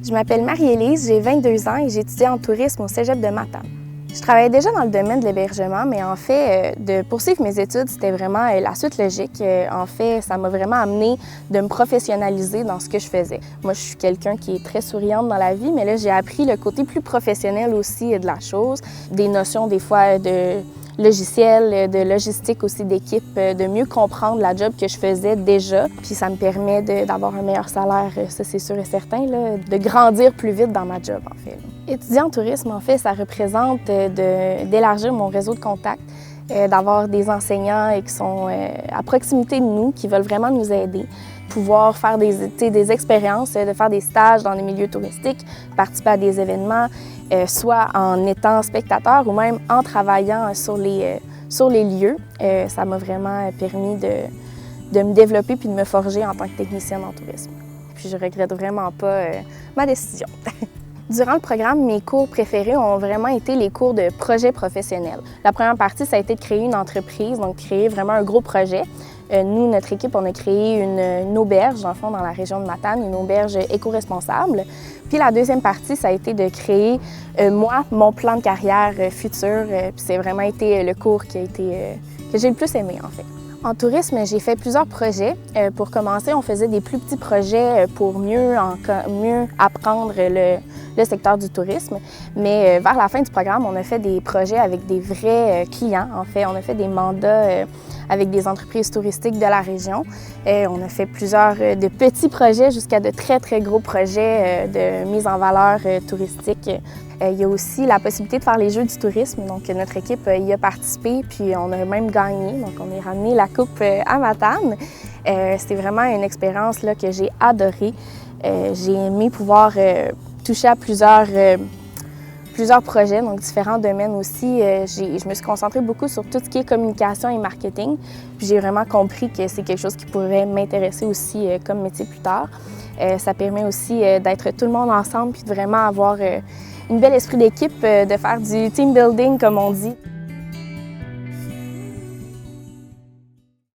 Je m'appelle Marie-Élise, j'ai 22 ans et j'étudie en tourisme au Cégep de Matane. Je travaillais déjà dans le domaine de l'hébergement, mais en fait, de poursuivre mes études, c'était vraiment la suite logique. En fait, ça m'a vraiment amené de me professionnaliser dans ce que je faisais. Moi, je suis quelqu'un qui est très souriante dans la vie, mais là, j'ai appris le côté plus professionnel aussi de la chose, des notions des fois de logiciel, de logistique aussi d'équipe, de mieux comprendre la job que je faisais déjà. Puis ça me permet d'avoir un meilleur salaire, ça c'est sûr et certain, là, de grandir plus vite dans ma job en fait. Étudier en tourisme, en fait, ça représente d'élargir mon réseau de contacts, d'avoir des enseignants qui sont à proximité de nous, qui veulent vraiment nous aider, pouvoir faire des expériences, de faire des stages dans les milieux touristiques, participer à des événements, soit en étant spectateur ou même en travaillant sur les lieux. Ça m'a vraiment permis de me développer puis de me forger en tant que technicienne en tourisme. Puis je regrette vraiment pas ma décision. Durant le programme, mes cours préférés ont vraiment été les cours de projet professionnel. La première partie, ça a été de créer une entreprise, donc créer vraiment un gros projet. Nous, notre équipe, on a créé une auberge, dans le fond, dans la région de Matane, une auberge éco-responsable. Puis la deuxième partie, ça a été de créer, moi, mon plan de carrière futur. Puis c'est vraiment été le cours que j'ai le plus aimé, en fait. En tourisme, j'ai fait plusieurs projets. Pour commencer, on faisait des plus petits projets pour mieux apprendre le secteur du tourisme. Mais vers la fin du programme, on a fait des projets avec des vrais clients. En fait, on a fait des mandats avec des entreprises touristiques de la région. On a fait plusieurs de petits projets jusqu'à de très, très gros projets de mise en valeur touristique. Il y a aussi la possibilité de faire les Jeux du tourisme. Donc, notre équipe y a participé, puis on a même gagné. Donc, on a ramené la coupe à Matane. C'était vraiment une expérience là, que j'ai adorée. J'ai aimé pouvoir toucher à plusieurs projets, donc différents domaines aussi. Je me suis concentrée beaucoup sur tout ce qui est communication et marketing. Puis j'ai vraiment compris que c'est quelque chose qui pourrait m'intéresser aussi comme métier plus tard. Ça permet aussi d'être tout le monde ensemble puis de vraiment avoir une belle esprit d'équipe, de faire du team building comme on dit.